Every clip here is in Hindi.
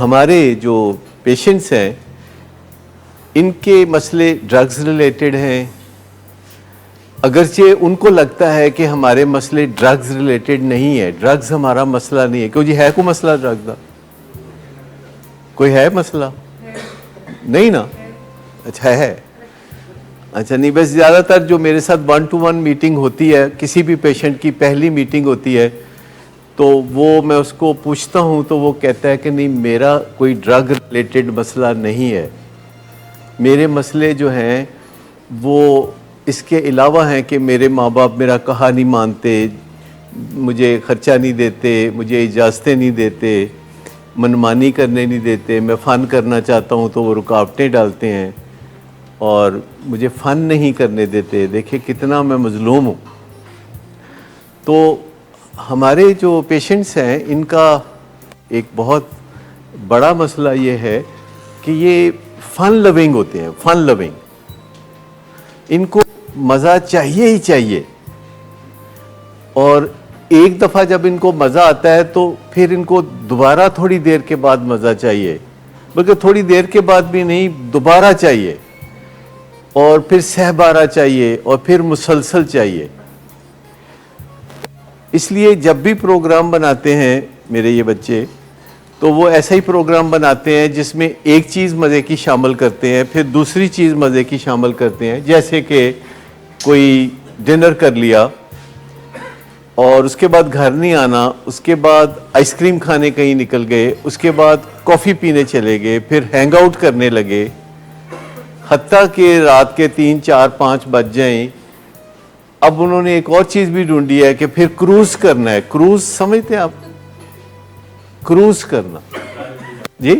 हमारे जो पेशेंट्स हैं इनके मसले ड्रग्स रिलेटेड हैं। अगरचे उनको लगता है कि हमारे मसले ड्रग्स रिलेटेड नहीं है, ड्रग्स हमारा मसला नहीं है। क्यों जी, है कोई मसला ड्रग्स का? कोई है मसला? नहीं ना? अच्छा है। अच्छा नहीं, बस ज़्यादातर जो मेरे साथ 1-to-1 मीटिंग होती है, किसी भी पेशेंट की पहली मीटिंग होती है, तो वो मैं उसको पूछता हूँ तो वो कहता है कि नहीं, मेरा कोई ड्रग रिलेटेड मसला नहीं है। मेरे मसले जो हैं वो इसके अलावा हैं कि मेरे माँ बाप मेरा कहा नहीं मानते, मुझे ख़र्चा नहीं देते, मुझे इजाज़तें नहीं देते, मनमानी करने नहीं देते। मैं फ़न करना चाहता हूँ तो वो रुकावटें डालते हैं और मुझे फ़न नहीं करने देते। देखिए कितना मैं मज़लूम हूँ। तो हमारे जो पेशेंट्स हैं इनका एक बहुत बड़ा मसला ये है कि ये फ़न लविंग होते हैं, फ़न लविंग। इनको मज़ा चाहिए ही चाहिए, और एक दफ़ा जब इनको मज़ा आता है तो फिर इनको दोबारा थोड़ी देर के बाद मज़ा चाहिए, बल्कि थोड़ी देर के बाद भी नहीं, दोबारा चाहिए, और फिर सहबारा चाहिए, और फिर मुसलसल चाहिए। इसलिए जब भी प्रोग्राम बनाते हैं मेरे ये बच्चे, तो वो ऐसा ही प्रोग्राम बनाते हैं जिसमें एक चीज़ मज़े की शामिल करते हैं, फिर दूसरी चीज़ मज़े की शामिल करते हैं। जैसे कि कोई डिनर कर लिया और उसके बाद घर नहीं आना, उसके बाद आइसक्रीम खाने कहीं निकल गए, उसके बाद कॉफ़ी पीने चले गए, फिर हैंग आउट करने लगे, हत्ता कि रात के 3, 4, 5 बज जाएं। अब उन्होंने एक और चीज़ भी ढूंढी है कि फिर क्रूज़ करना है। क्रूज़ समझते हैं आप? क्रूज़ करना जी,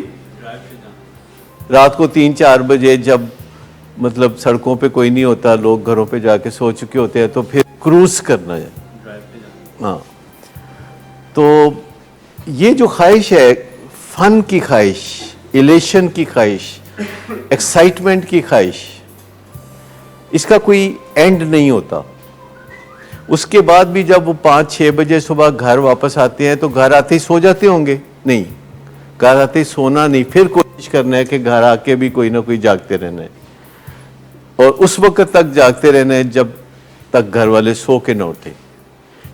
रात को 3-4 बजे जब मतलब सड़कों पे कोई नहीं होता, लोग घरों पे जाके सो चुके होते हैं, तो फिर क्रूज़ करना है। हाँ, तो ये जो ख्वाहिश है, फ़न की ख्वाहिश, इलेशन की ख्वाहिश, एक्साइटमेंट की ख्वाहिश, इसका कोई एंड नहीं होता। उसके बाद भी जब वो 5-6 बजे सुबह घर वापस आते हैं तो घर आते ही सो जाते होंगे? नहीं, घर आते ही सोना नहीं, फिर कोशिश करना है कि घर आके भी कोई ना कोई जागते रहना है, और उस वक्त तक जागते रहना है जब तक घर वाले सो के न उठे।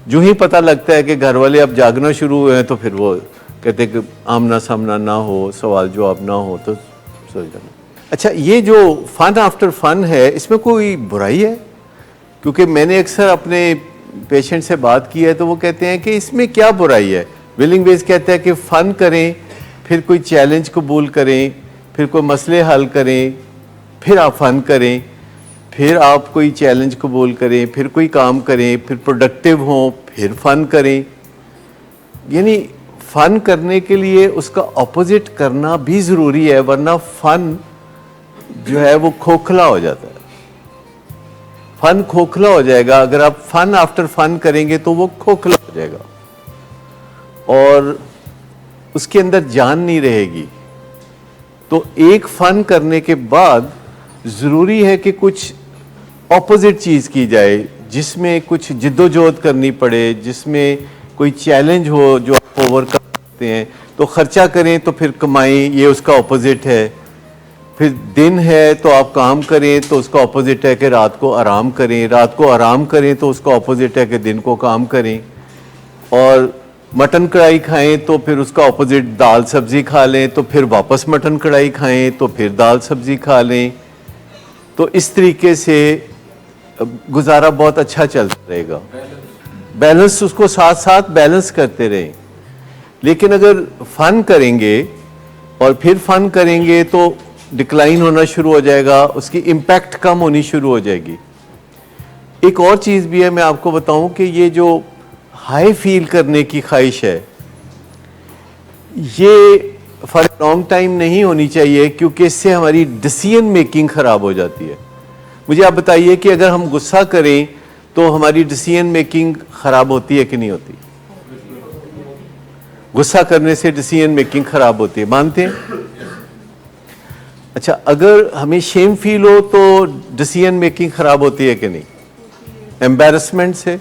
जो ही पता लगता है कि घर वाले अब जागना शुरू हुए हैं तो फिर वो कहते हैं कि आमना सामना ना हो, सवाल जवाब ना हो, तो सो जाना। अच्छा, ये जो फ़न आफ्टर फ़न है, इसमें कोई बुराई है? क्योंकि मैंने अक्सर अपने पेशेंट से बात की है तो वो कहते हैं कि इसमें क्या बुराई है। विलिंग वेज कहता है कि फ़न करें, फिर कोई चैलेंज कबूल करें, फिर कोई मसले हल करें, फिर आप फ़न करें, फिर आप कोई चैलेंज कबूल करें, फिर कोई काम करें, फिर प्रोडक्टिव हों, फिर फ़न करें। यानी फ़न करने के लिए उसका ऑपोजिट करना भी ज़रूरी है, वरना फ़न जो है वो खोखला हो जाता है। फ़न खोखला हो जाएगा। अगर आप फ़न आफ्टर फ़न करेंगे तो वो खोखला हो जाएगा और उसके अंदर जान नहीं रहेगी। तो एक फ़न करने के बाद ज़रूरी है कि कुछ ऑपोजिट चीज़ की जाए, जिसमें कुछ जिद्दोजहद करनी पड़े, जिसमें कोई चैलेंज हो जो आप ओवरकम करते हैं। तो ख़र्चा करें तो फिर कमाएं, ये उसका ऑपोजिट है। फिर दिन है तो आप काम करें, तो उसका ऑपोजिट है कि रात को आराम करें। रात को आराम करें तो उसका ऑपोजिट है कि दिन को काम करें। और मटन कढ़ाई खाएं तो फिर उसका ऑपोजिट दाल सब्ज़ी खा लें, तो फिर वापस मटन कढ़ाई खाएं तो फिर दाल सब्ज़ी खा लें। तो इस तरीके से गुजारा बहुत अच्छा चलता रहेगा। बैलेंस, उसको साथ साथ बैलेंस करते रहें। लेकिन अगर फ़न करेंगे और फिर फ़न करेंगे तो डिक्लाइन होना शुरू हो जाएगा, उसकी इम्पैक्ट कम होनी शुरू हो जाएगी। एक और चीज़ भी है, मैं आपको बताऊं कि ये जो हाई फील करने की ख्वाहिश है, ये फॉर लॉन्ग टाइम नहीं होनी चाहिए, क्योंकि इससे हमारी डिसीजन मेकिंग ख़राब हो जाती है। मुझे आप बताइए कि अगर हम गुस्सा करें तो हमारी डिसीजन मेकिंग ख़राब होती है कि नहीं होती? गुस्सा करने से डिसीजन मेकिंग ख़राब होती है, मानते हैं? अच्छा, अगर हमें शेम फील हो तो डिसीजन मेकिंग ख़राब होती है कि नहीं? एम्बैरसमेंट से,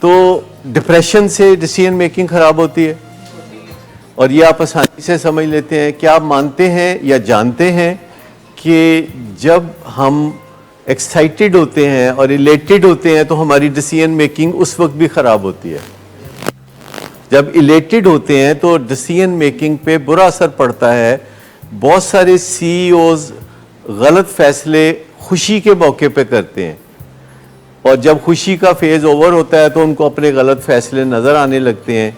तो डिप्रेशन से डिसीजन मेकिंग ख़राब होती है। और ये आप आसानी से समझ लेते हैं। क्या आप मानते हैं या जानते हैं कि जब हम एक्साइटेड होते हैं और इलेटेड होते हैं तो हमारी डिसीजन मेकिंग उस वक्त भी ख़राब होती है। जब इलेटेड होते हैं तो डिसीजन मेकिंग पे बुरा असर पड़ता है। बहुत सारे सीईओज गलत फैसले खुशी के मौके पे करते हैं और जब खुशी का फेज ओवर होता है तो उनको अपने गलत फैसले नज़र आने लगते हैं।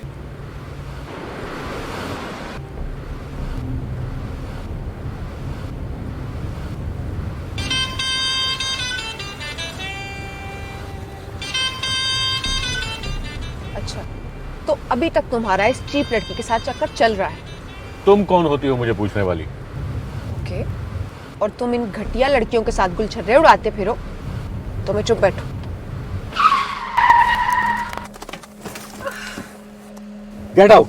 अच्छा, तो अभी तक तुम्हारा इस चीप लड़की के साथ चक्कर चल रहा है? तुम कौन होती हो मुझे पूछने वाली? ओके, और तुम इन घटिया लड़कियों के साथ गुलछर्रे उड़ाते फिरो तो मैं चुप बैठूं? Get out.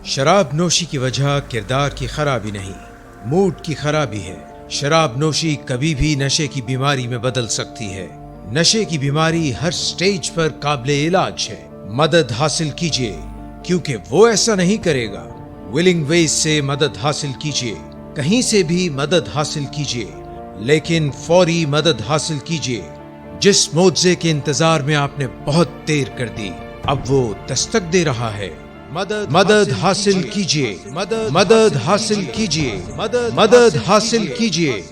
शराब नोशी की वजह किरदार की खराबी नहीं, मूड की खराबी है। शराब नोशी कभी भी नशे की बीमारी में बदल सकती है। नशे की बीमारी हर स्टेज पर काबिले इलाज है। मदद हासिल कीजिए, क्योंकि वो ऐसा नहीं करेगा। विलिंग वेज से मदद हासिल कीजिए, कहीं से भी मदद हासिल कीजिए, लेकिन फौरी मदद हासिल कीजिए। जिस मुआवजे के इंतजार में आपने बहुत देर कर दी, अब वो दस्तक दे रहा है। मदद हासिल कीजिए, मदद हासिल कीजिए, मदद हासिल कीजिए।